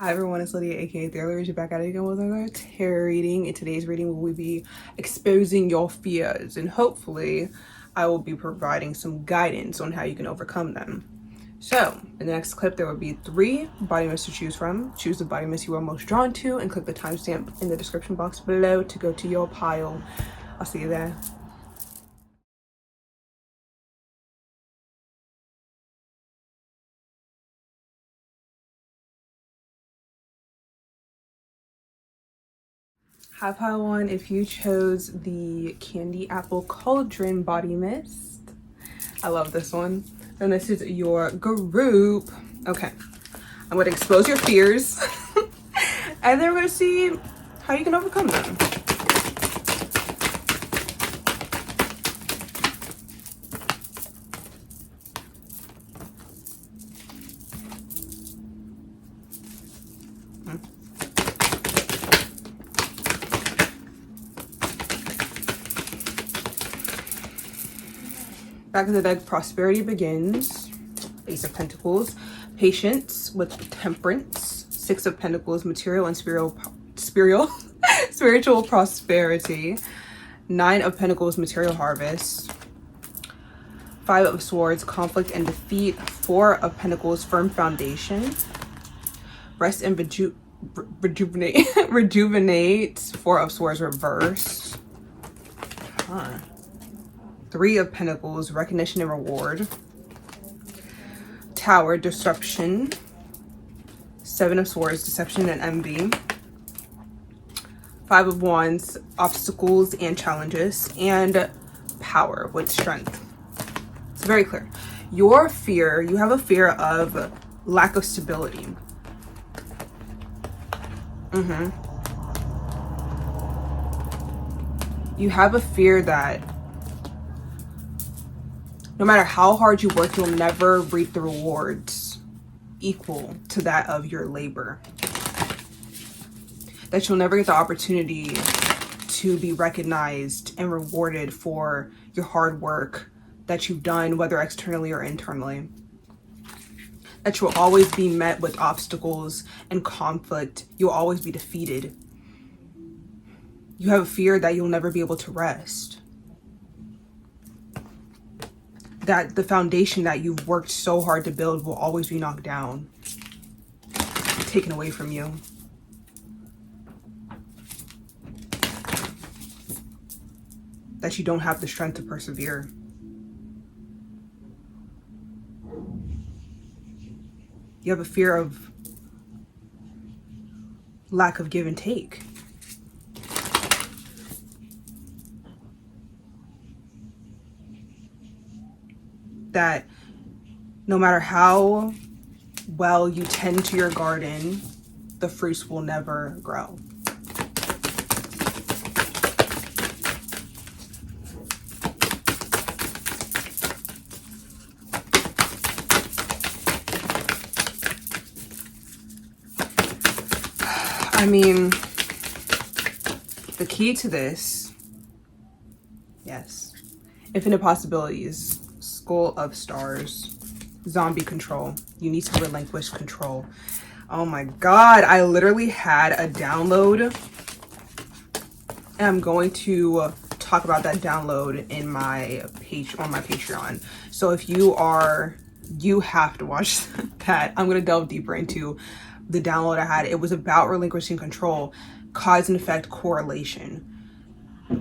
Hi everyone, it's Lydia, aka The Astrologer, back at it again with another tarot reading. In today's reading, we will be exposing your fears, and hopefully I will be providing some guidance on how you can overcome them. So, in the next clip, there will be 3 body mists to choose from. Choose the body mist you are most drawn to, and click the timestamp in the description box below to go to your pile. I'll see you there. Hi pile 1, if you chose the Candy Apple Cauldron body mist, I love this one. And this is your group. Okay, I'm going to expose your fears and then we're going to see how you can overcome them. Back of the deck, prosperity begins. Ace of Pentacles, patience with temperance. 6 of Pentacles, material and spiritual prosperity. 9 of Pentacles, material harvest. 5 of Swords, conflict and defeat. 4 of Pentacles, firm foundation. Rest and rejuvenate. Rejuvenate. 4 of Swords, reverse. 3 of Pentacles, recognition and reward. Tower, disruption. 7 of Swords, deception and envy. 5 of Wands, obstacles and challenges. And power with strength. It's very clear. Your fear, you have a fear of lack of stability. You have a fear that no matter how hard you work, you'll never reap the rewards equal to that of your labor. That you'll never get the opportunity to be recognized and rewarded for your hard work that you've done, whether externally or internally. That you'll always be met with obstacles and conflict. You'll always be defeated. You have a fear that you'll never be able to rest. That the foundation that you've worked so hard to build will always be knocked down, taken away from you. That you don't have the strength to persevere. You have a fear of lack of give and take. That no matter how well you tend to your garden, the fruits will never grow. I mean, the key to this, yes, infinite possibilities. Skull of Stars, zombie control. You need to relinquish control. Oh my god, I literally had a download and I'm going to talk about that download in my page on my Patreon. So if you have to watch that. I'm going to delve deeper into the download I had. It was about relinquishing control, cause and effect correlation.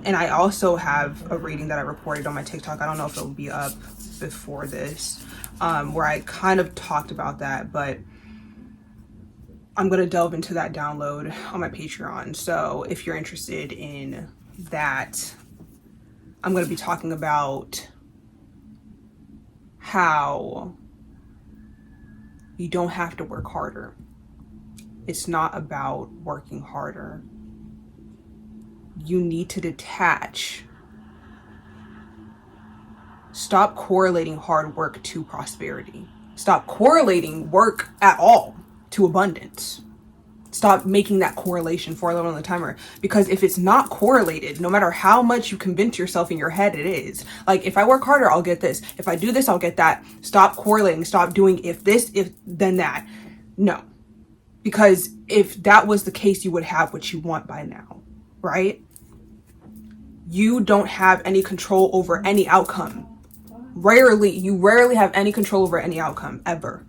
And I also have a reading that I recorded on my TikTok. I don't know if it'll be up before this, where I kind of talked about that, but I'm going to delve into that download on my Patreon. So if you're interested in that, I'm going to be talking about how you don't have to work harder. It's not about working harder. You need to detach. Stop correlating hard work to prosperity. Stop correlating work at all to abundance. Stop making that correlation for a little on the timer. Because if it's not correlated, no matter how much you convince yourself in your head it is, like if I work harder, I'll get this. If I do this, I'll get that. Stop correlating. Stop doing if this, if then that. No. Because if that was the case, you would have what you want by now, right? You don't have any control over any outcome. You rarely have any control over any outcome, ever.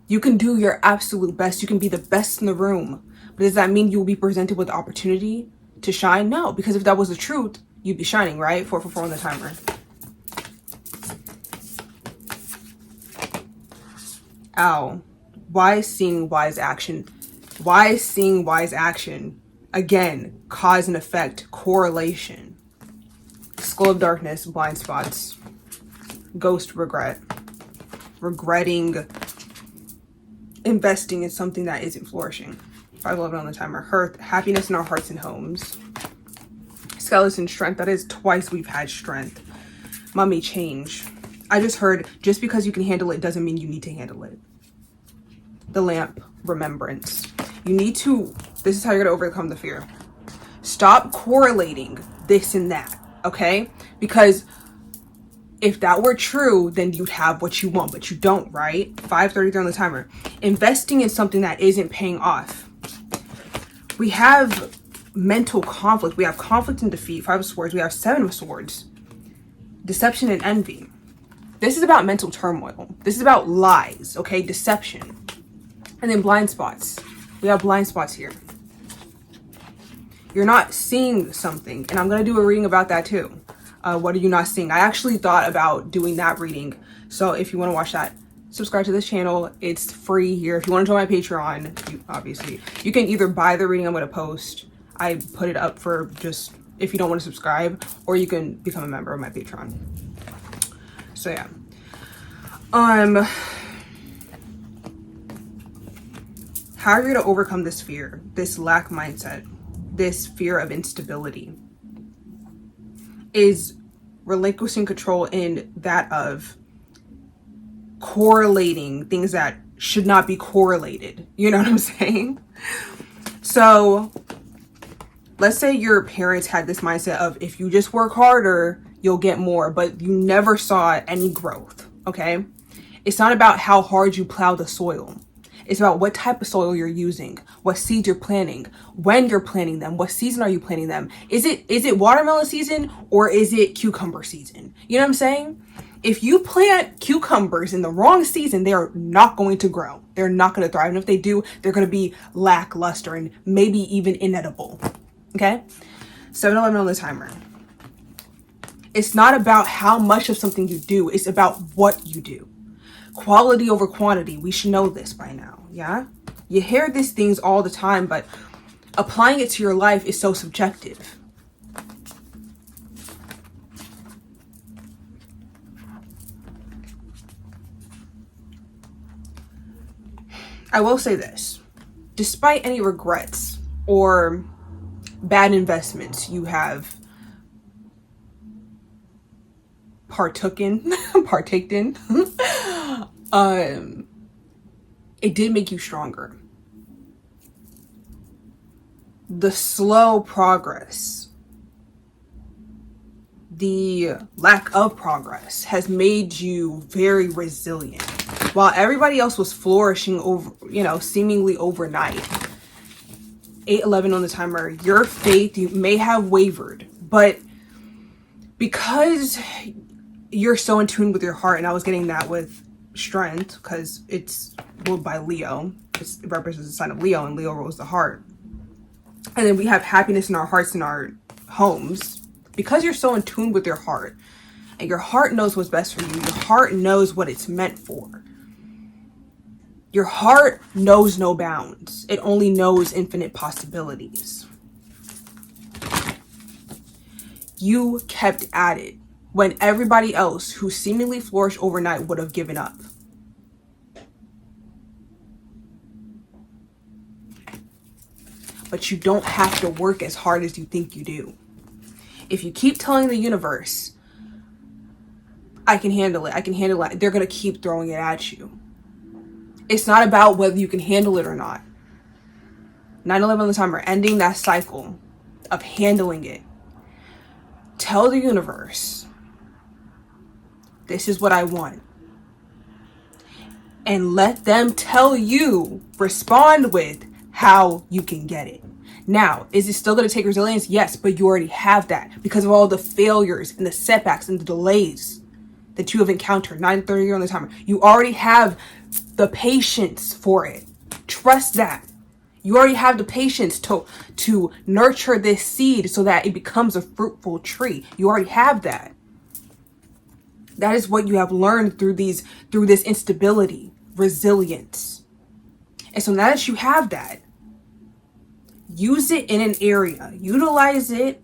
You can do your absolute best. You can be the best in the room. But does that mean you will be presented with the opportunity to shine? No, because if that was the truth, you'd be shining, right? 4 for 4 on the timer. Ow. Wise seeing, wise action. Wise seeing, wise action. Again, cause and effect, correlation. Skull of darkness, blind spots. Ghost regret. Regretting investing in something that isn't flourishing. 511 on the timer. Hearth, happiness in our hearts and homes. Skeleton, strength. That is twice we've had strength. Mummy, change. I just heard, just because you can handle it doesn't mean you need to handle it. The lamp, remembrance. You need to, this is how you're going to overcome the fear. Stop correlating this and that, okay? Because if that were true, then you'd have what you want, but you don't, right? 5:33 on the timer. Investing in something that isn't paying off. We have mental conflict. We have conflict and defeat, 5 of swords. We have 7 of swords. Deception and envy. This is about mental turmoil. This is about lies, okay? Deception. And then blind spots. We have blind spots here. You're not seeing something, and I'm going to do a reading about that too. What are you not seeing? I actually thought about doing that reading. So if you want to watch that, subscribe to this channel. It's free here. If you want to join my Patreon, you can either buy the reading I'm going to post. I put it up for just if you don't want to subscribe, or you can become a member of my Patreon. So yeah. How are you going to overcome this fear, this lack mindset, this fear of instability? Is relinquishing control in that of correlating things that should not be correlated. You know what I'm saying? So let's say your parents had this mindset of if you just work harder, you'll get more, but you never saw any growth, okay? It's not about how hard you plow the soil. It's about what type of soil you're using, what seeds you're planting, when you're planting them, what season are you planting them? Is it watermelon season or is it cucumber season? You know what I'm saying? If you plant cucumbers in the wrong season, they are not going to grow. They're not going to thrive. And if they do, they're going to be lackluster and maybe even inedible. Okay? 7-11 on the timer. It's not about how much of something you do. It's about what you do. Quality over quantity. We should know this by now. Yeah? You hear these things all the time, but applying it to your life is so subjective. I will say this. Despite any regrets or bad investments you have partaked in, it did make you stronger. The slow progress, the lack of progress has made you very resilient. While everybody else was flourishing over, seemingly overnight. 8-11 on the timer. Your faith, you may have wavered, but because you're so in tune with your heart, and I was getting that with strength because it's ruled by Leo. It represents the sign of Leo, and Leo rules the heart. And then we have happiness in our hearts and our homes. Because you're so in tune with your heart, and your heart knows what's best for you. Your heart knows what it's meant for. Your heart knows no bounds. It only knows infinite possibilities. You kept at it when everybody else who seemingly flourished overnight would have given up. But you don't have to work as hard as you think you do. If you keep telling the universe, I can handle it, they're going to keep throwing it at you. It's not about whether you can handle it or not. 9-11 on the timer, ending that cycle of handling it. Tell the universe, this is what I want. and let them tell you, respond with how you can get it. Now, is it still going to take resilience? Yes, but you already have that because of all the failures and the setbacks and the delays that you have encountered. 9:30 on the timer. You already have the patience for it. Trust that. You already have the patience to nurture this seed so that it becomes a fruitful tree. You already have that. That is what you have learned through this instability, resilience. And so now that you have that, use it in an area, utilize it,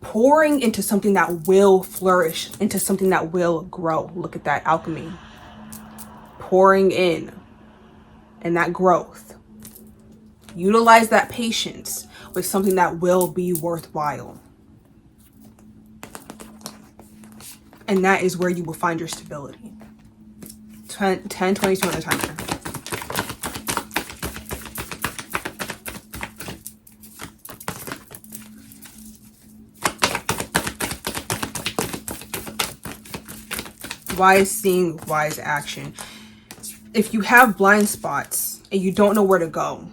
pouring into something that will flourish, into something that will grow. Look at that alchemy. Pouring in and that growth. Utilize that patience with something that will be worthwhile. And that is where you will find your stability. 10:22 on the timer. Wise seeing, wise action. If you have blind spots and you don't know where to go,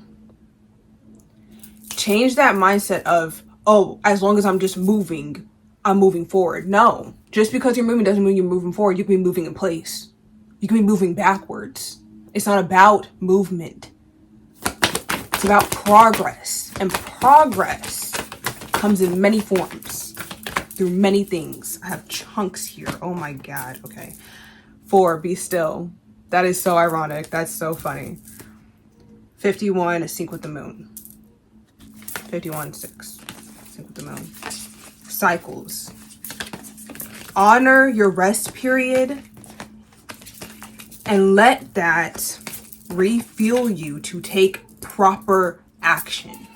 change that mindset of, oh, as long as I'm just moving, I'm moving forward. No, just because you're moving doesn't mean you're moving forward. You can be moving in place. You can be moving backwards. It's not about movement. It's about progress. And progress comes in many forms, through many things. I have chunks here. Oh my God. Okay. 4, be still. That is so ironic. That's so funny. 51, sync with the moon. 51, 6, sync with the moon. Cycles. Honor your rest period and let that refuel you to take proper action.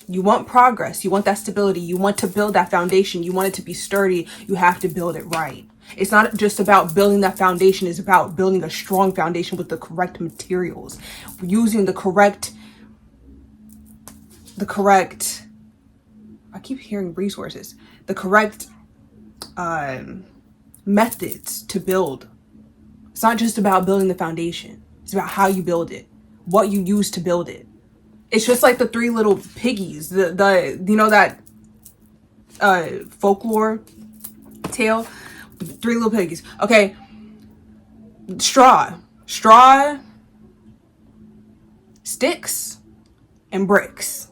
You want progress. You want that stability. You want to build that foundation. You want it to be sturdy. You have to build it right. It's not just about building that foundation. It's about building a strong foundation with the correct materials, using the correct, I keep hearing resources, the correct methods to build. It's not just about building the foundation. It's about how you build it, what you use to build it. It's just like the 3 little piggies, the you know that folklore tale, 3 little piggies. Okay, straw, sticks, and bricks,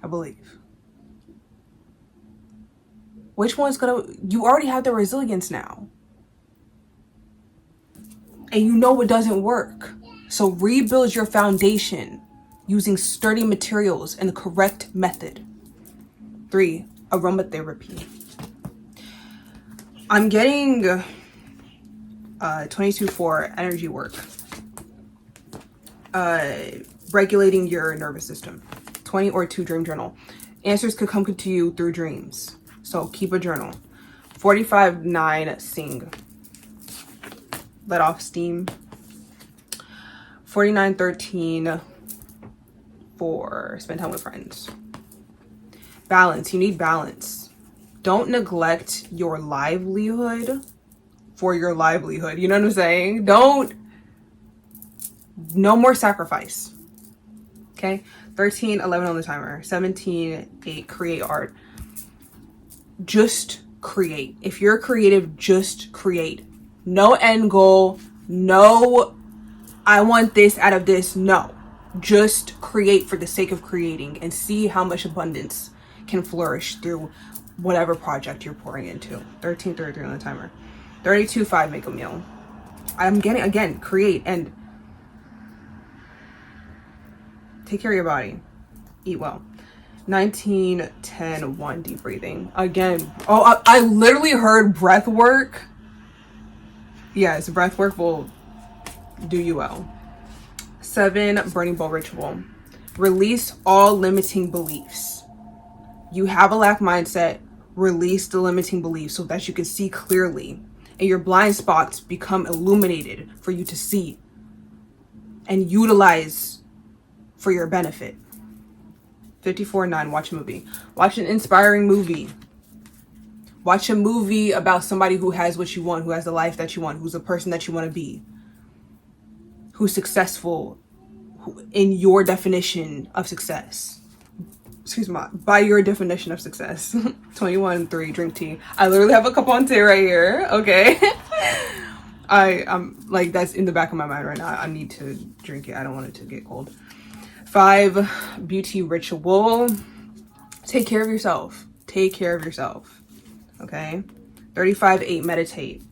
I believe. Which one's gonna? You already have the resilience now, and you know what doesn't work. So rebuild your foundation using sturdy materials and the correct method. 3, aromatherapy. I'm getting 22-4 energy work. Regulating your nervous system. 20 or 2 dream journal. Answers could come to you through dreams. So keep a journal. 45-9 sing. Let off steam. 49-13 for spend time with friends. Balance. You need balance. Don't neglect your livelihood for your livelihood. You know what I'm saying? No more sacrifice. Okay? 13-11 on the timer. 17-8 create art. Just create. If you're creative, just create. No end goal. No, I want this out of this. No. Just create for the sake of creating and see how much abundance can flourish through whatever project you're pouring into. 13-33 on the timer. 32-5 make a meal. I'm getting, again, create and take care of your body. Eat well. 19-10-1 deep breathing. Again, oh, I literally heard breath work. Yes, breath work will do you well. 7 burning bowl ritual. Release all limiting beliefs. You have a lack mindset. Release the limiting beliefs so that you can see clearly and your blind spots become illuminated for you to see and utilize for your benefit. 54-9, watch a movie. Watch an inspiring movie. Watch a movie about somebody who has what you want, who has the life that you want, who's the person that you want to be. who's successful in your definition of success. Excuse me, by your definition of success. 21-3, drink tea. I literally have a cup on tea right here, okay? I'm like, that's in the back of my mind right now. I need to drink it. I don't want it to get cold. 5, beauty ritual. Take care of yourself. Take care of yourself, okay? 35-8, meditate.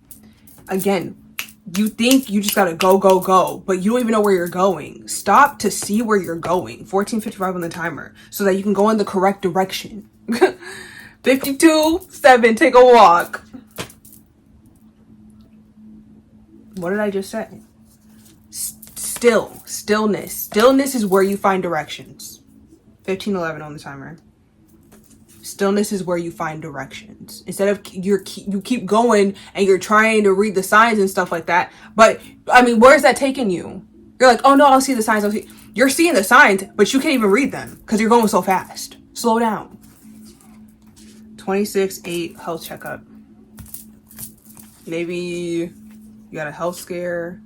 Again, you think you just gotta go, but you don't even know where you're going. Stop to see where you're going. 14:55 on the timer so that you can go in the correct direction. 52-7, take a walk. What did I just say? Stillness. Stillness is where you find directions. 15:11 on the timer. Stillness is where you find directions. Instead of you keep going and you're trying to read the signs and stuff like that. But I mean, where is that taking you? You're like, oh no, I'll see the signs. You're seeing the signs, but you can't even read them because you're going so fast. Slow down. 26-8, health checkup. Maybe you got a health scare.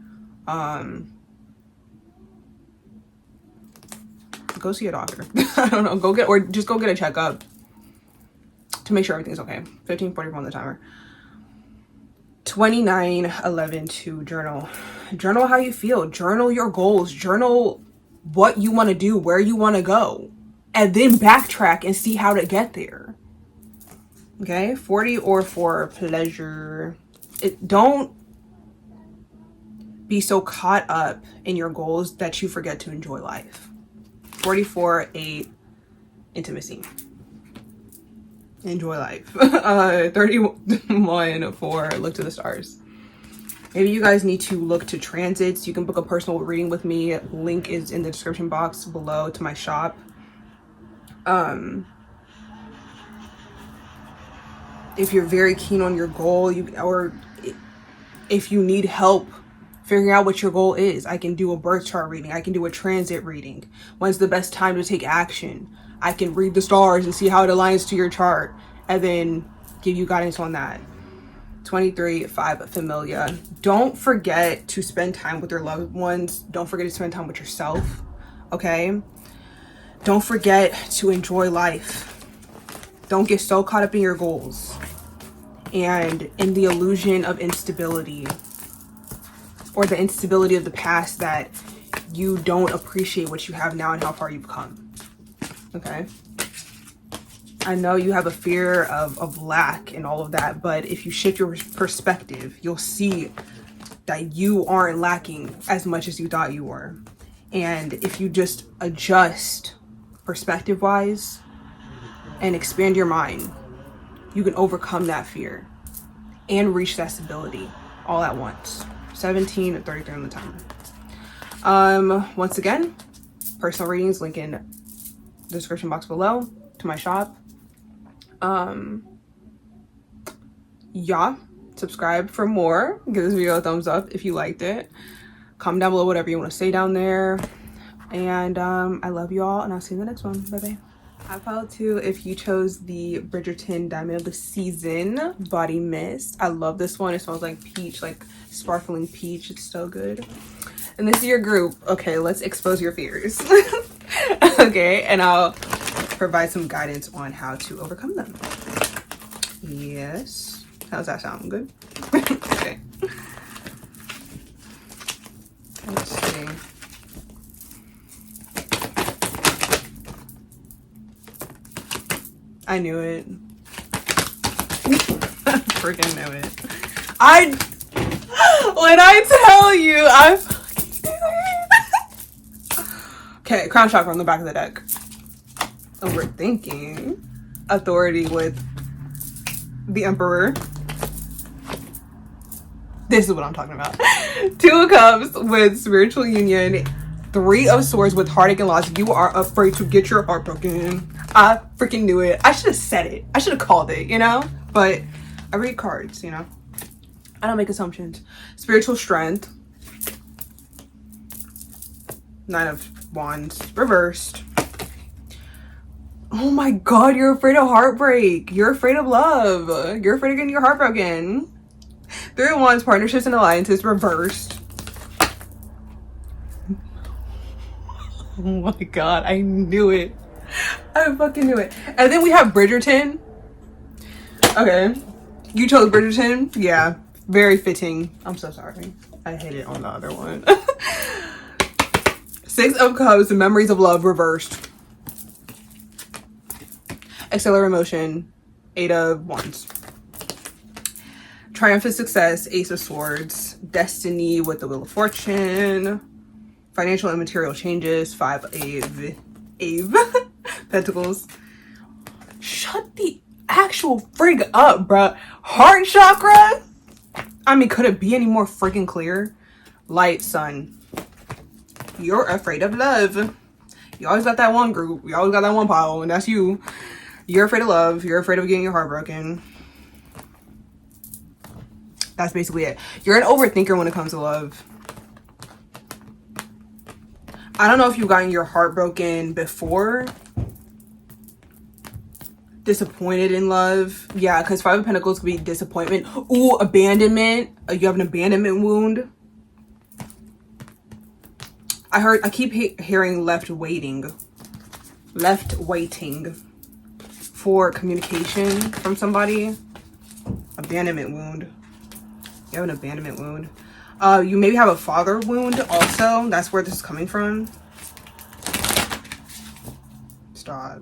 Go see a doctor. I don't know. Just go get a checkup to make sure everything's okay. 15:44 on the timer. 29-11 to journal. Journal how you feel. Journal your goals. Journal what you want to do, where you want to go, and then backtrack and see how to get there. Okay, 40 or for pleasure. Don't be so caught up in your goals that you forget to enjoy life. 44-8, intimacy. Enjoy life. 31 for look to the stars. Maybe you guys need to look to transits. You can book a personal reading with me. Link is in the description box below to my shop. If you're very keen on your goal, or if you need help figuring out what your goal is, I can do a birth chart reading. I can do a transit reading. When's the best time to take action? I can read the stars and see how it aligns to your chart and then give you guidance on that. 23-5, familia. Don't forget to spend time with your loved ones. Don't forget to spend time with yourself, okay? Don't forget to enjoy life. Don't get so caught up in your goals and in the illusion of instability or the instability of the past that you don't appreciate what you have now and how far you've come, okay? I know you have a fear of lack and all of that, but if you shift your perspective, you'll see that you aren't lacking as much as you thought you were. And if you just adjust perspective-wise and expand your mind, you can overcome that fear and reach that stability all at once. 17-33 on the timer. Once again, personal readings, link in the description box below to my shop. Yeah, subscribe for more. Give this video a thumbs up if you liked it. Comment down below whatever you want to say down there. And I love you all, and I'll see you in the next one. Bye bye. High pile 2 if you chose the Bridgerton Diamond of the Season Body Mist. I love this one. It smells like peach, like sparkling peach. It's so good. And this is your group. Okay, let's expose your fears. Okay, and I'll provide some guidance on how to overcome them. Yes. How's that sound? Good? Okay. Let's see. I knew it. I freaking knew it. When I tell you, I fucking knew it. Okay, crown chakra on the back of the deck. Overthinking. Authority with the Emperor. This is what I'm talking about. 2 of Cups with spiritual union. 3 of Swords with heartache and loss. You are afraid to get your heart broken. I freaking knew it. I should have said it. I should have called it, you know? But I read cards, you know? I don't make assumptions. Spiritual strength. 9 of Wands. Reversed. Oh my god, you're afraid of heartbreak. You're afraid of love. You're afraid of getting your heart broken. 3 of Wands, partnerships and alliances. Reversed. Oh my god, I knew it. I fucking knew it. And then we have Bridgerton. Okay. You chose Bridgerton? Yeah. Very fitting. I'm so sorry. I hit it on the other one. Six of Cups, Memories of Love reversed. Accelerate Emotion, Eight of Wands. Triumphant Success, Ace of Swords. Destiny with the Wheel of Fortune. Financial and material changes, Five of Pentacles. Shut the actual frig up, bruh. Heart chakra? I mean, could it be any more freaking clear? Light, Sun. You're afraid of love. You always got that one group. You always got that one pile, and that's you. You're afraid of love. You're afraid of getting your heart broken. That's basically it. You're an overthinker when it comes to love. I don't know if you've gotten your heart broken before. Disappointed in love. Yeah, because Five of Pentacles could be disappointment. Ooh, abandonment. You have an abandonment wound. I keep hearing left waiting for communication from somebody. Abandonment wound. You have an abandonment wound. You maybe have a father wound also. That's where this is coming from. Stop.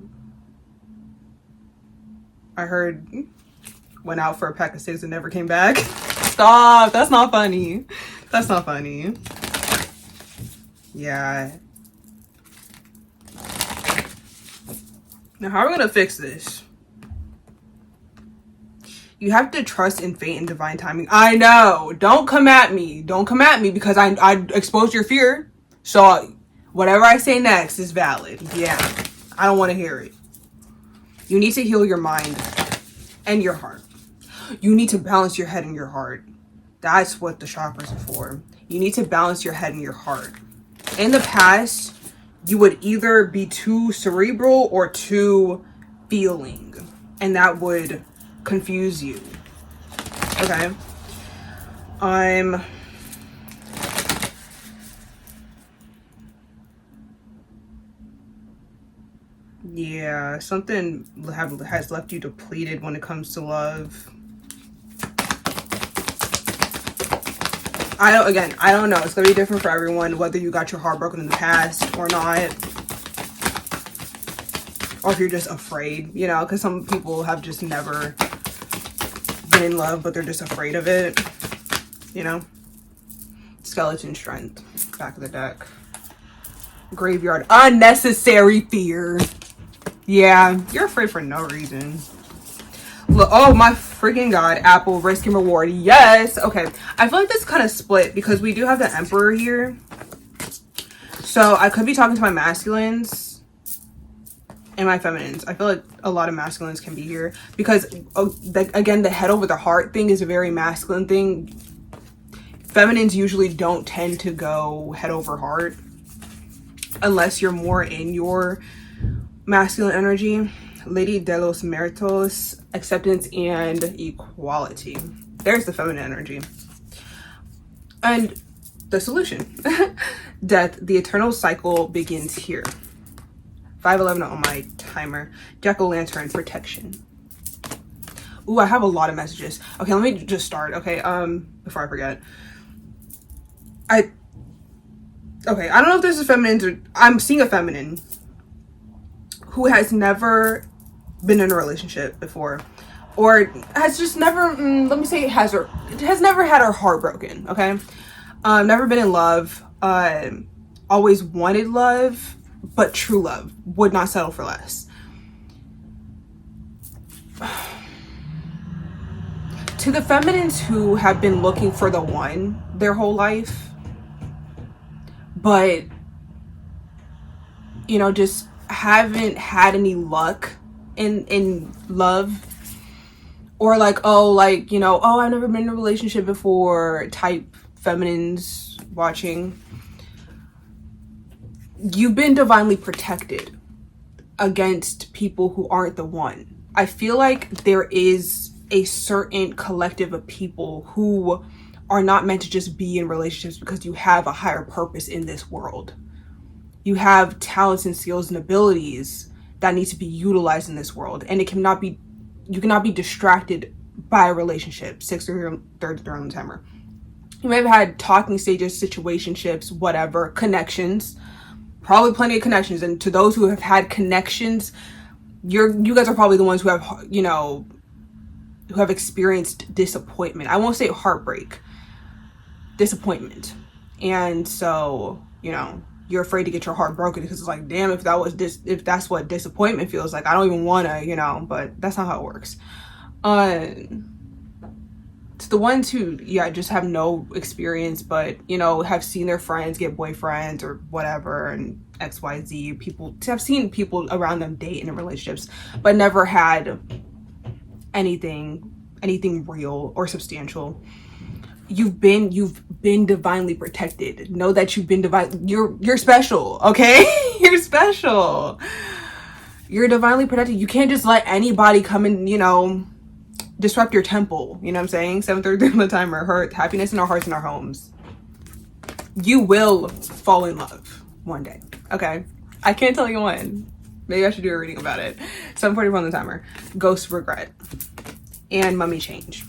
I heard went out for a pack of cigs and never came back. Stop. That's not funny. That's not funny. Yeah. Now, how are we gonna fix this? You have to trust in fate and divine timing. I know. Don't come at me. Don't come at me because I exposed your fear. So whatever I say next is valid. Yeah. I don't want to hear it. You need to heal your mind and your heart. You need to balance your head and your heart. That's what the chakras are for. You need to balance your head and your heart. In the past, you would either be too cerebral or too feeling, and that would confuse you. Okay. Yeah, something has left you depleted when it comes to love. I don't know. It's gonna be different for everyone, whether you got your heart broken in the past or not. Or if you're just afraid, you know, because some people have just never been in love, but they're just afraid of it, you know. Skeleton Strength, back of the deck. Graveyard, unnecessary fear. Yeah, you're afraid for no reason. Look, oh my freaking god, Apple, risk and reward. Yes. Okay, I feel like this kind of split because we do have the Emperor here. So I could be talking to my masculines and my feminines. I feel like a lot of masculines can be here because, again, the head over the heart thing is a very masculine thing. Feminines usually don't tend to go head over heart unless you're more in your masculine energy. Lady de los Meritos, acceptance and equality. There's the feminine energy. And the solution. Death, the eternal cycle begins here. 511 on my timer. Jack-o'-lantern, protection. Ooh, I have a lot of messages. Okay, let me just start, okay? Before I forget. I don't know if this is feminine or I'm seeing a feminine who has never been in a relationship before, or has just never has never had her heart broken. Okay, never been in love, always wanted love, but true love, would not settle for less. To the feminines who have been looking for the one their whole life, but you know, just haven't had any luck in love, or like, oh, like, you know, oh, I've never been in a relationship before type feminines watching, you've been divinely protected against people who aren't the one. I feel like there is a certain collective of people who are not meant to just be in relationships because you have a higher purpose in this world. You have talents and skills and abilities that need to be utilized in this world, and you cannot be distracted by a relationship. 6th or 3rd on the timer. You may have had talking stages, situationships, whatever, connections, probably plenty of connections. And to those who have had connections, you guys are probably the ones who have, who have experienced disappointment. I won't say heartbreak, disappointment. And so, you're afraid to get your heart broken because it's like, damn, if that's what disappointment feels like, I don't even want to, but that's not how it works. To the ones who, just have no experience, but, have seen their friends get boyfriends or whatever, and XYZ, people have seen people around them date in relationships, but never had anything real or substantial. You've been divinely protected. Know that you've been you're special, okay? You're special. You're divinely protected. You can't just let anybody come and, disrupt your temple. You know what I'm saying? 7:30 on the timer. Hurt, happiness in our hearts and our homes. You will fall in love one day, okay? I can't tell you when. Maybe I should do a reading about it. 7:44 on the timer. Ghost regret and mummy change.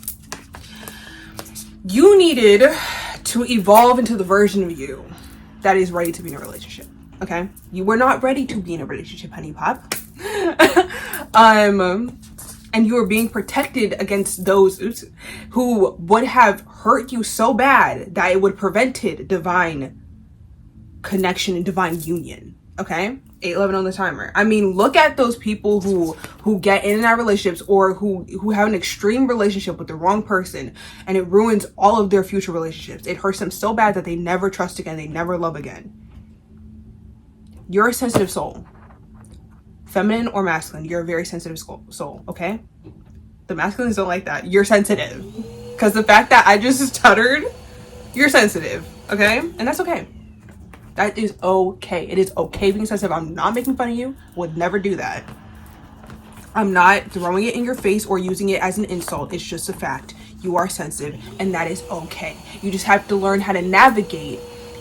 You needed to evolve into the version of you that is ready to be in a relationship, okay? You were not ready to be in a relationship, honey pop. And you were being protected against those who would have hurt you so bad that it would prevented divine connection and divine union, okay? 8:11 on the timer. I mean, look at those people who get in and out of relationships, or who have an extreme relationship with the wrong person, and it ruins all of their future relationships. It hurts them so bad that they never trust again, they never love again. You're a sensitive soul. Feminine or masculine, you're a very sensitive soul, okay? The masculines don't like that. You're sensitive. Because the fact that I just stuttered, you're sensitive, okay? And that's okay. That is okay. It is okay being sensitive. I'm not making fun of you. Would never do that. I'm not throwing it in your face or using it as an insult. It's just a fact. You are sensitive, and that is okay. You just have to learn how to navigate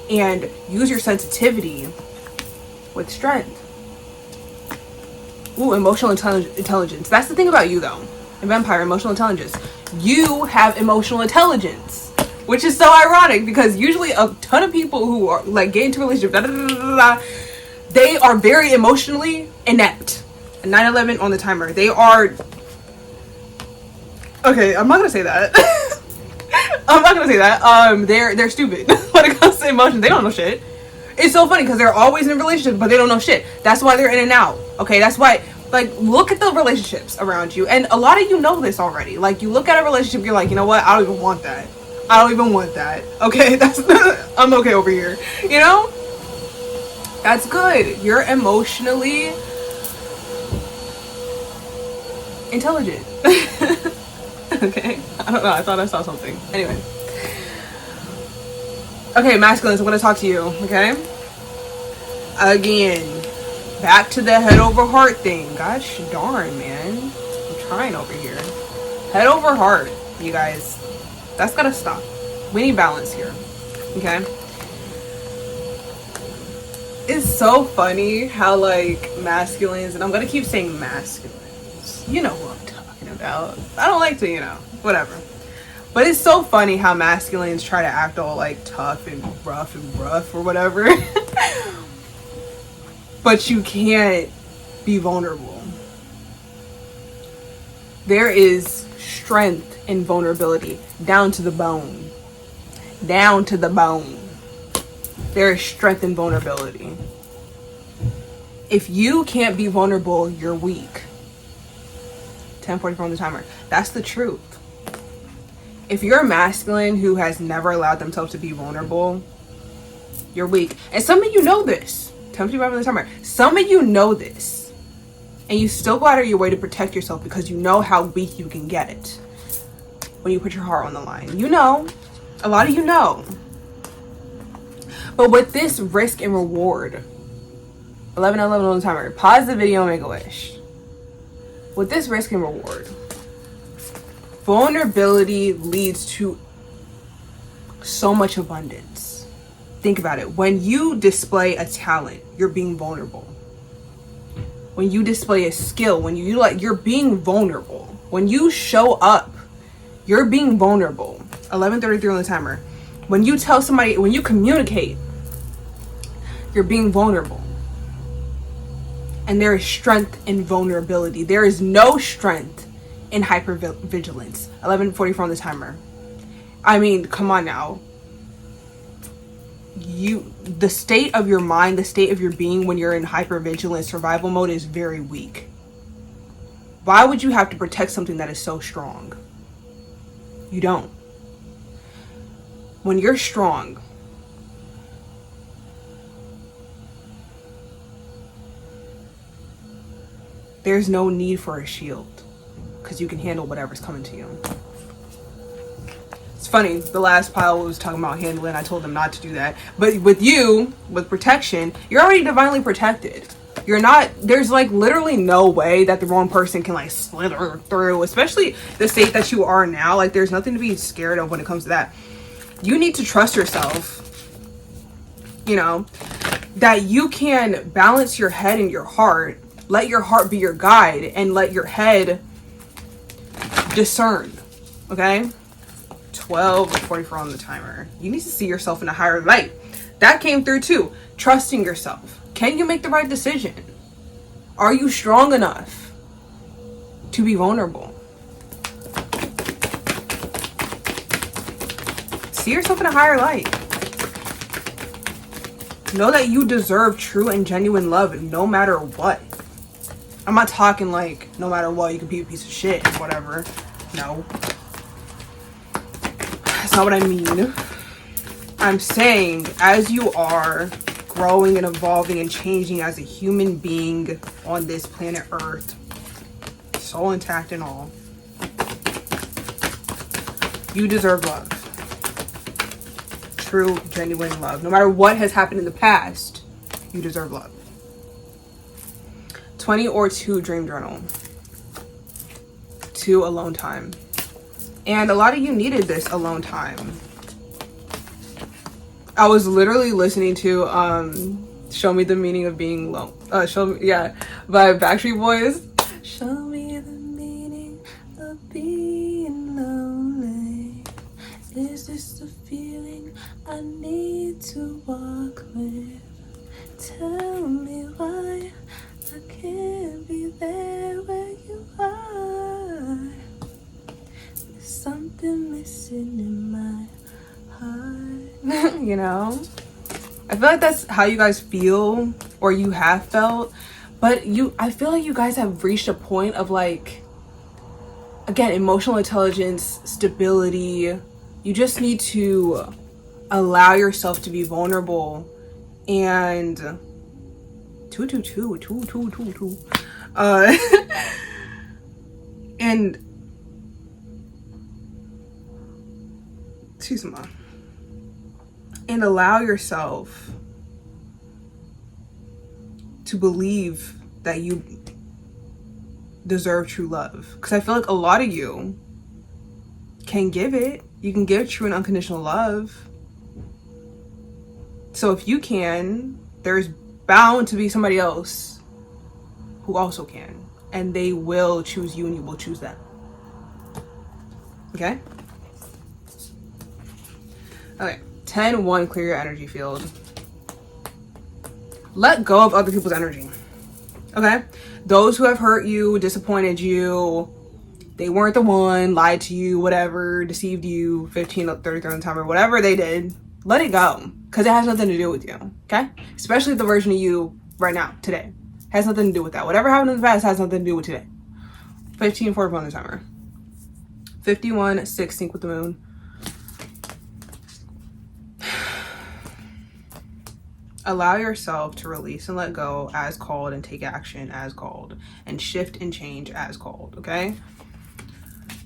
and use your sensitivity with strength. Ooh, emotional intelligence. That's the thing about you, though. A vampire, emotional intelligence. You have emotional intelligence, which is so ironic because usually a ton of people who are like get into relationships, they are very emotionally inept. 9:11 on the timer. They are. Okay, I'm not gonna say that. I'm not gonna say that. They're stupid when it comes to emotion. They don't know shit. It's so funny because they're always in relationships, but they don't know shit. That's why they're in and out. Okay, that's why. Like, look at the relationships around you, and a lot of you know this already. Like, you look at a relationship, you're like, you know what? I don't even want that. I don't even want that. Okay, I'm okay over here. That's good. You're emotionally intelligent. Okay, I don't know. I thought I saw something. Anyway. Okay, masculines, I'm gonna talk to you. Okay. Again. Back to the head over heart thing. Gosh darn, man. I'm trying over here. Head over heart, you guys. That's gotta stop. We need balance here. Okay? It's so funny how, like, masculines, and I'm gonna keep saying masculines. You know who I'm talking about. I don't like to, whatever. But it's so funny how masculines try to act all, like, tough and rough or whatever. But you can't be vulnerable. There is strength in vulnerability. Down to the bone. Down to the bone. There is strength in vulnerability. If you can't be vulnerable, you're weak. 10:44 on the timer. That's the truth. If you're a masculine who has never allowed themselves to be vulnerable, you're weak. And some of you know this. 10:55 on the timer. Some of you know this, and you still go out of your way to protect yourself because you know how weak you can get when you put your heart on the line. A lot of you know. But with this risk and reward, 11:11 on the timer. Pause the video and make a wish. With this risk and reward, vulnerability leads to so much abundance. Think about it. When you display a talent, you're being vulnerable. When you display a skill, when you like, you're being vulnerable. When you show up, you're being vulnerable. 11:33 on the timer. When you tell somebody, when you communicate, you're being vulnerable. And there is strength in vulnerability. There is no strength in hypervigilance. 11:44 on the timer. I mean, come on now. The state of your mind, the state of your being when you're in hypervigilant survival mode is very weak. Why would you have to protect something that is so strong? You don't. When you're strong, there's no need for a shield because you can handle whatever's coming to you. It's funny, the last pile was talking about handling. I told them not to do that. But with you, with protection, you're already divinely protected. You're not, there's like literally no way that the wrong person can like slither through, especially the state that you are now. Like there's nothing to be scared of when it comes to that. You need to trust yourself, you know, that you can balance your head and your heart. Let your heart be your guide and let your head discern, okay? 12:44 on the timer. You need to see yourself in a higher light. That came through too. Trusting yourself. Can you make the right decision? Are you strong enough to be vulnerable? See yourself in a higher light. Know that you deserve true and genuine love no matter what. I'm not talking like no matter what, you can be a piece of shit or whatever. No. That's not what I mean. I'm saying as you are growing and evolving and changing as a human being on this planet Earth, soul intact and all, you deserve love. True, genuine love. No matter what has happened in the past, you deserve love. 20 or 2 dream journal. 2 alone time. And a lot of you needed this alone time. I was literally listening to Show Me the Meaning of Being Alone. By Backstreet Boys. Show me the meaning of being lonely. Is this the feeling I need to walk with? Tell me why I can't be there where you are. There's something missing in my heart. You know? I feel like that's how you guys feel, or you have felt. But I feel like you guys have reached a point of like, again, emotional intelligence, stability. You just need to allow yourself to be vulnerable and 222 and excuse me, and allow yourself to believe that you deserve true love, because I feel like a lot of you can give it. You can give true and unconditional love. So if you can, there's bound to be somebody else who also can, and they will choose you and you will choose them. Okay? Okay. 10-1, clear your energy field. Let go of other people's energy. Okay? Those who have hurt you, disappointed you, they weren't the one, lied to you, whatever, deceived you, 15:33 on the timer, whatever they did, let it go. Because it has nothing to do with you. Okay? Especially the version of you right now, today. Has nothing to do with that. Whatever happened in the past has nothing to do with today. 15:44 on the timer. 51:6, sync with the moon. Allow yourself to release and let go as called, and take action as called, and shift and change as called, okay?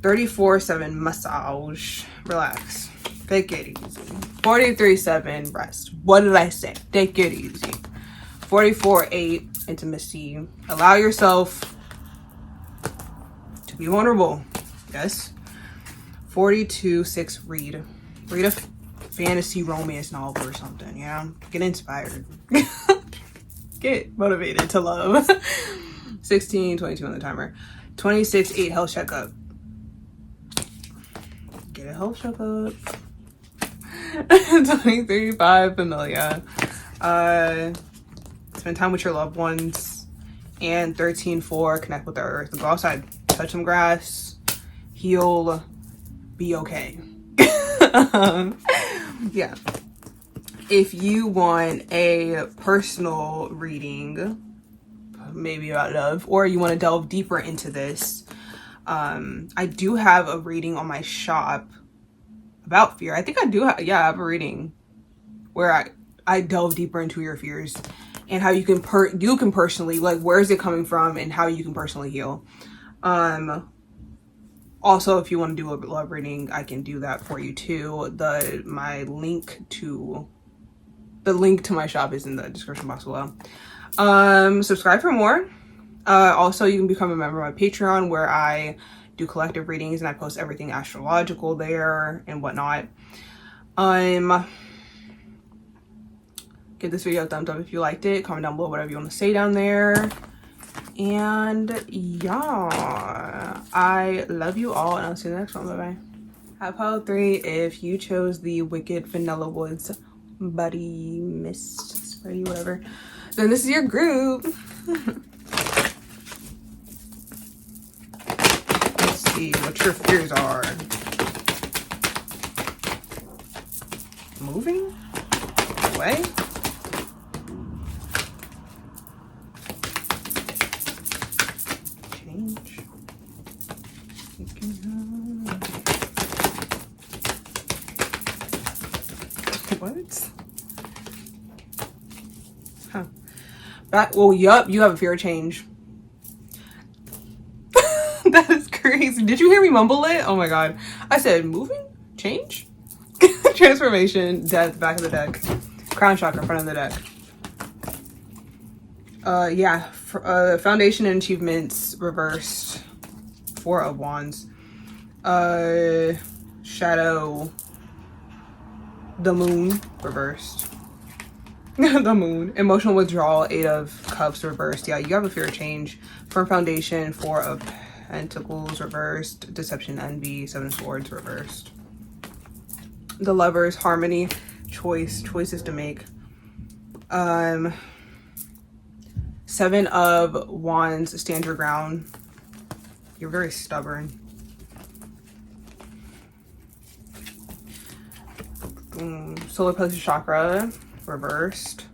34:7, massage. Relax. Take it easy. 43:7, rest. What did I say? Take it easy. 44:8, intimacy. Allow yourself to be vulnerable. Yes. 42:6, read. Read fantasy romance novel or something, you know? Get inspired. Get motivated to love. 16, 22 on the timer. 26, 8 health checkup. Get a health checkup. 23, 5 familiar. Spend time with your loved ones. And 13, 4 connect with the earth. Go outside, touch some grass, heal, be okay. Yeah. If you want a personal reading, maybe about love, or you want to delve deeper into this, I do have a reading on my shop about fear. I think I do I have a reading where I delve deeper into your fears and how you can personally, like, where is it coming from and how you can personally heal. Also, if you want to do a love reading, I can do that for you too. The link to my shop is in the description box below. Subscribe for more. Also, you can become a member of my Patreon, where I do collective readings and I post everything astrological there and whatnot. Give this video a thumbs up if you liked it. Comment down below whatever you want to say down there. And yeah, I love you all, and I'll see you in the next one. Bye bye. Have pile 3 if you chose the Wicked Vanilla Woods Buddy Mist Spray, whatever. Then this is your group. Let's see what your fears are. Moving away. What? Huh. Well, yup, you have a fear of change. That is crazy. Did you hear me mumble it? Oh my god. I said moving? Change? Transformation. Death. Back of the deck. Crown chakra. Front of the deck. Yeah. Foundation and achievements reversed. 4 of Wands. Shadow. The Moon reversed. The Moon. Emotional withdrawal. 8 of Cups reversed. Yeah, you have a fear of change. Firm foundation. 4 of Pentacles reversed. Deception, envy. 7 of Swords reversed. The Lovers. Harmony. Choices to make. 7 of Wands. Stand your ground. You're very stubborn. Solar plexus chakra reversed.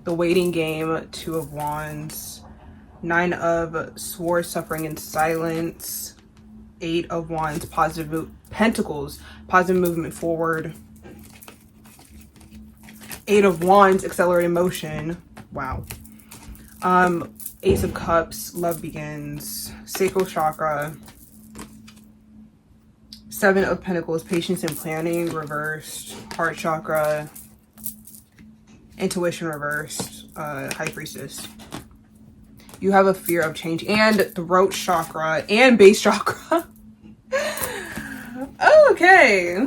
The Waiting Game. 2 of Wands. 9 of Swords. Suffering in silence. 8 of Wands. Pentacles. Positive movement forward. 8 of Wands. Accelerated motion. Wow. Ace of Cups. Love begins. Sacral chakra. 7 of Pentacles. Patience and planning reversed. Heart chakra. Intuition reversed. High priestess. You have a fear of change. And throat chakra. And base chakra. Okay.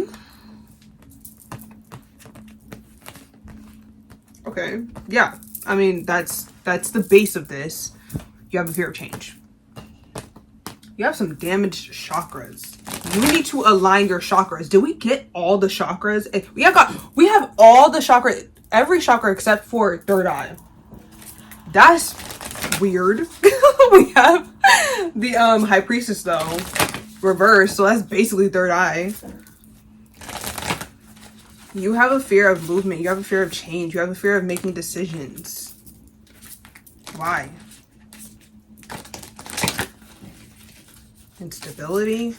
Okay. Yeah. I mean, that's the base of this. You have a fear of change. You have some damaged chakras. You need to align your chakras. Did we get all the chakras? We have all the chakras, every chakra except for third eye. That's weird. We have the High Priestess though, reversed, so that's basically third eye. You have a fear of movement. You have a fear of change. You have a fear of making decisions. Why? Instability,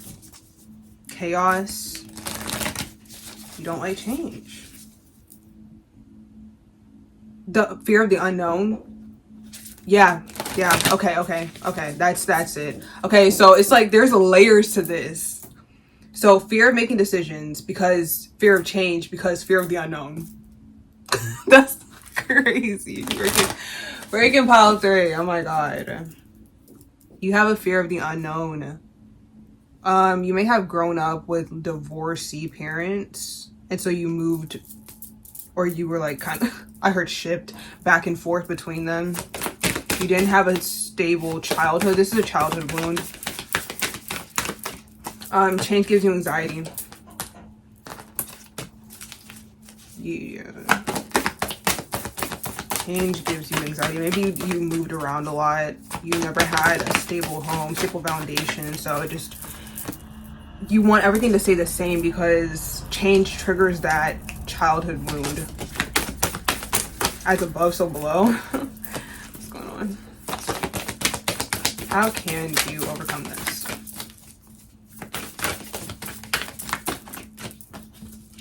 chaos. You don't like change. The fear of the unknown. Yeah. Okay. That's it. Okay, so it's like there's layers to this. So fear of making decisions because fear of change because fear of the unknown. That's crazy. Breaking pile 3. Oh my god. You have a fear of the unknown. You may have grown up with divorcee parents And so you moved, or you were like kind of, I heard, shipped back and forth between them. You didn't have a stable childhood. This is a childhood wound. Change gives you anxiety. Yeah. Change gives you anxiety. Maybe you moved around a lot. You never had a stable home, stable foundation. So it just, you want everything to stay the same because change triggers that childhood wound. As above, so below. What's going on? How can you overcome this?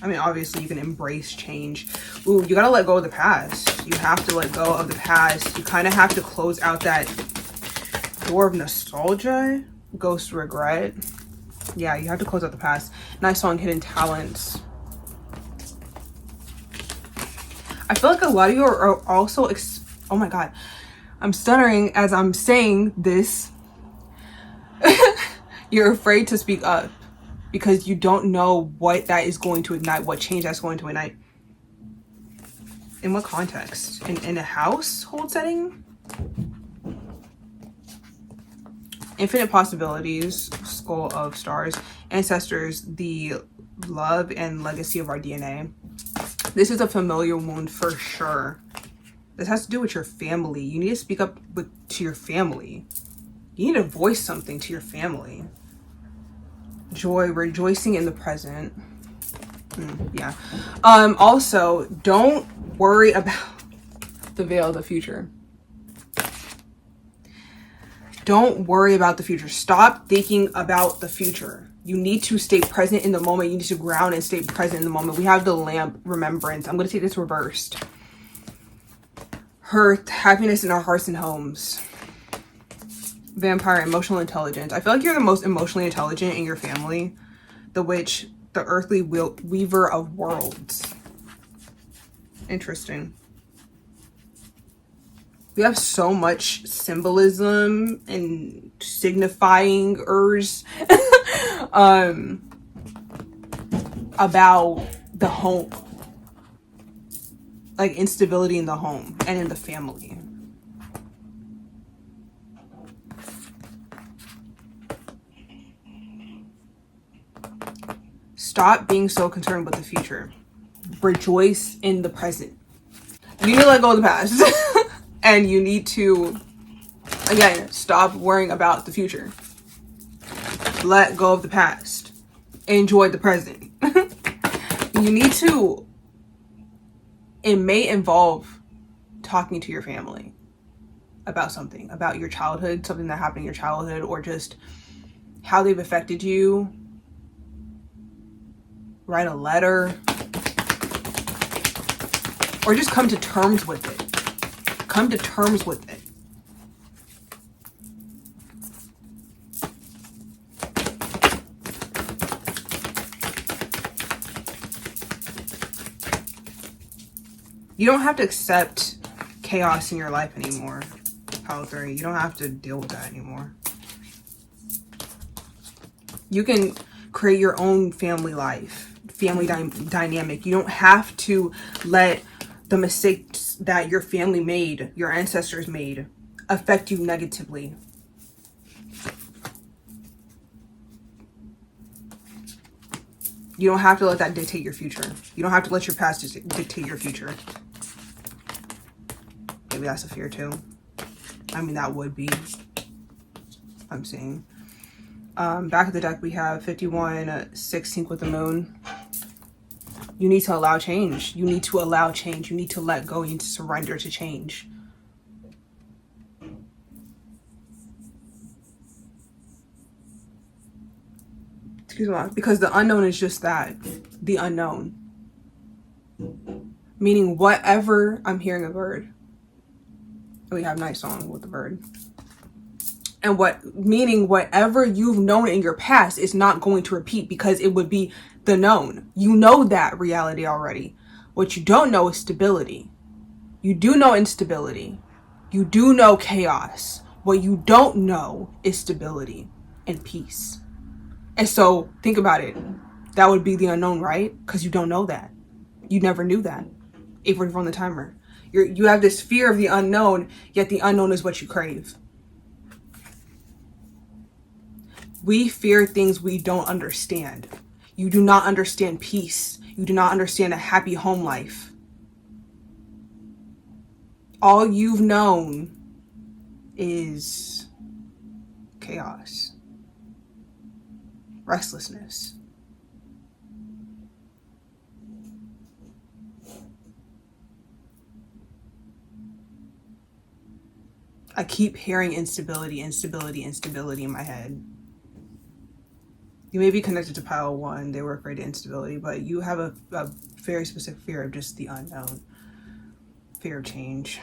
I mean, obviously you can embrace change. Ooh, you gotta let go of the past. You have to let go of the past. You kind of have to close out that door of nostalgia, ghost regret. Yeah, you have to close out the past. Nice song, Hidden Talents. I feel like a lot of you are also, oh my God, I'm stuttering as I'm saying this. You're afraid to speak up because you don't know what that is going to ignite, what change that's going to ignite. In what context? In a household setting? Infinite possibilities, skull of stars, ancestors, the love and legacy of our DNA. This is a familiar wound for sure. This has to do with your family. You need to speak up to your family. You need to voice something to your family. Joy, rejoicing in the present. Yeah. Also, don't worry about the veil of the future. Don't worry about the future. Stop thinking about the future. You need to stay present in the moment. You need to ground and stay present in the moment. We have the lamp, remembrance. I'm going to take this reversed. Hearth, happiness in our hearts and homes. Vampire, emotional intelligence. I feel like you're the most emotionally intelligent in your family. The witch, the earthly weaver of worlds. Interesting. We have so much symbolism and signifyingers about the home. Like instability in the home and in the family. Stop being so concerned with the future. Rejoice in the present. You need to let go of the past. And you need to, again, stop worrying about the future. Let go of the past. Enjoy the present. You need to, it may involve talking to your family about something, about your childhood, something that happened in your childhood, or just how they've affected you. Write a letter. Or just come to terms with it. Come to terms with it. You don't have to accept chaos in your life anymore. Pile 3. You don't have to deal with that anymore. You can create your own family life, family dynamic. You don't have to let the mistakes that your family made, your ancestors made, affect you negatively. You don't have to let that dictate your future. You don't have to let your past dictate your future. Maybe that's a fear too. I mean, that would be, I'm saying. Back of the deck, we have 51, 16th with the moon. You need to allow change. You need to allow change. You need to let go. You need to surrender to change. Excuse me, because the unknown is just that, the unknown. Meaning whatever, I'm hearing a bird. We have nice song with the bird. And meaning whatever you've known in your past is not going to repeat because it would be the known. You know that reality already. What you don't know is stability. You do know instability. You do know chaos. What you don't know is stability and peace. And so think about it. That would be the unknown, right? Because you don't know that. You never knew that. 8:44 on the timer. You have this fear of the unknown, yet the unknown is what you crave. We fear things we don't understand. You do not understand peace. You do not understand a happy home life. All you've known is chaos, restlessness. I keep hearing instability in my head. You may be connected to pile 1. They were afraid of instability, but you have a very specific fear of just the unknown. Fear of change.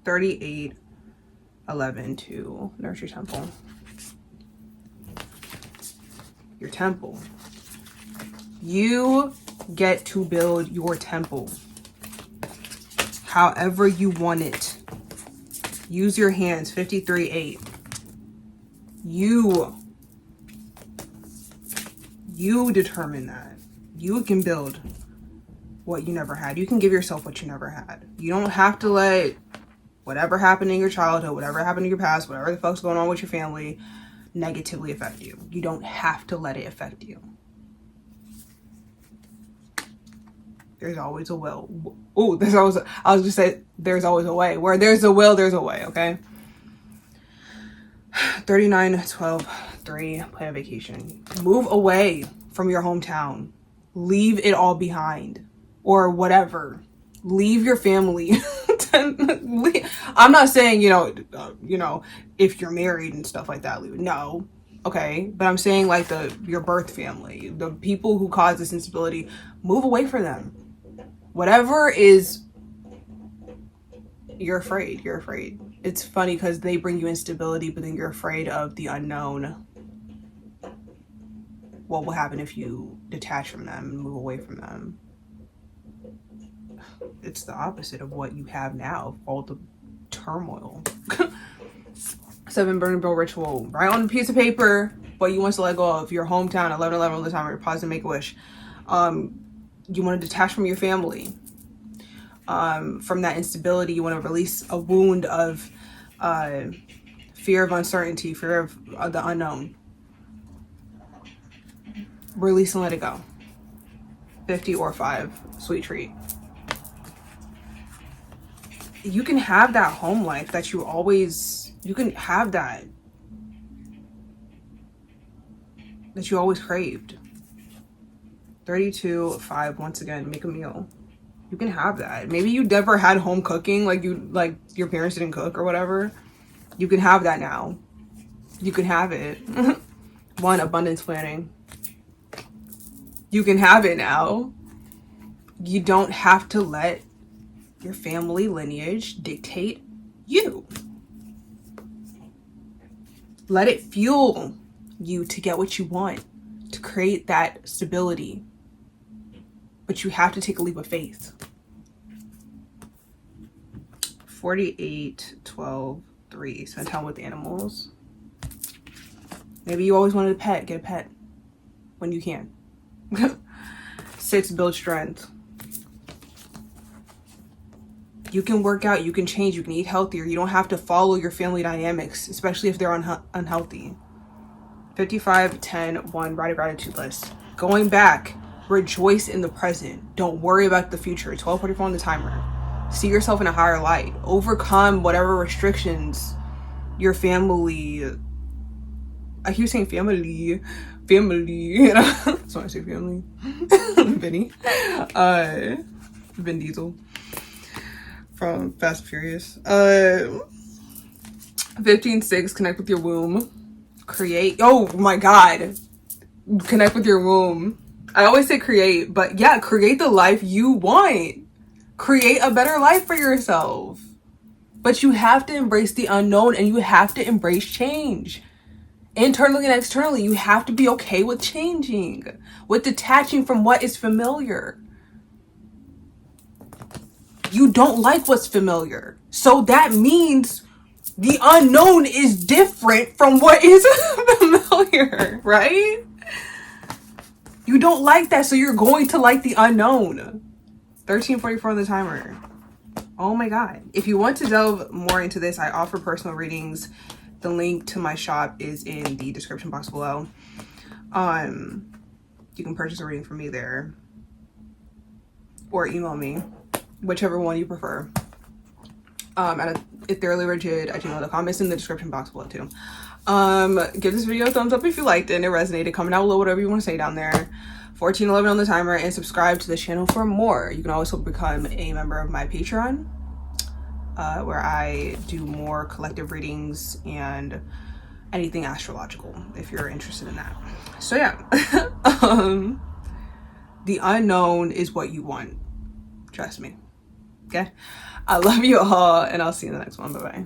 38:11 nurse your temple. Your temple. You get to build your temple however you want it. Use your hands. 53:8. You determine that. You can build what you never had. You can give yourself what you never had. You don't have to let whatever happened in your childhood, whatever happened in your past, whatever the fuck's going on with your family, negatively affect you. You don't have to let it affect you. There's always a will. Oh, I was just saying, there's always a way. Where there's a will, there's a way, okay? 39:12:3 plan a vacation. Move away from your hometown. Leave it all behind. Or whatever. Leave your family. I'm not saying, if you're married and stuff like that, leave it. No. Okay. But I'm saying like your birth family, the people who cause this instability, move away from them. Whatever is, you're afraid. It's funny because they bring you instability, but then you're afraid of the unknown. What will happen if you detach from them and move away from them? It's the opposite of what you have now, all the turmoil. 7 burning bill ritual. Write on a piece of paper what you want to let go of. Your hometown, 11:11 all the time. Pause and make a wish. You want to detach from your family. From that instability, you want to release a wound of fear of uncertainty, fear of the unknown. Release and let it go. 50 or 5, sweet treat. You can have that home life that you can have that you always craved. 32:5, once again, make a meal. You can have that. Maybe you never had home cooking, like your parents didn't cook or whatever. You can have that now. You can have it. 1, abundance planning. You can have it now. You don't have to let your family lineage dictate you. Let it fuel you to get what you want, to create that stability. But you have to take a leap of faith. 48:12:3. Spend time with animals. Maybe you always wanted a pet. Get a pet when you can. 6, build strength. You can work out, you can change, you can eat healthier. You don't have to follow your family dynamics, especially if they're unhealthy. 55:10:1, write a gratitude list. Going back, rejoice in the present. Don't worry about the future. 12:44 on the timer. See yourself in a higher light. Overcome whatever restrictions your family. I keep saying family. That's why I say family. Vinny. Vin Diesel. From Fast and Furious. 15:6, connect with your womb. Create. Oh my God. Connect with your womb. I always say create, but yeah, create the life you want. Create a better life for yourself. But you have to embrace the unknown and you have to embrace change. Internally and externally, you have to be okay with changing, with detaching from what is familiar. You don't like what's familiar. So that means the unknown is different from what is familiar, right? You don't like that, so you're going to like the unknown. 13:44 on the timer. Oh my god. If you want to delve more into this, I offer personal readings. The link to my shop is in the description box below. You can purchase a reading from me there, or email me, whichever one you prefer. At ethereallyrigid@gmail.com. It's in the description box below too. Give this video a thumbs up if you liked it and it resonated. Comment down below whatever you want to say down there. 14:11 on the timer, and subscribe to the channel for more. You can also become a member of my Patreon, where I do more collective readings and anything astrological if you're interested in that. So yeah, the unknown is what you want. Trust me. Okay, I love you all, and I'll see you in the next one. Bye bye.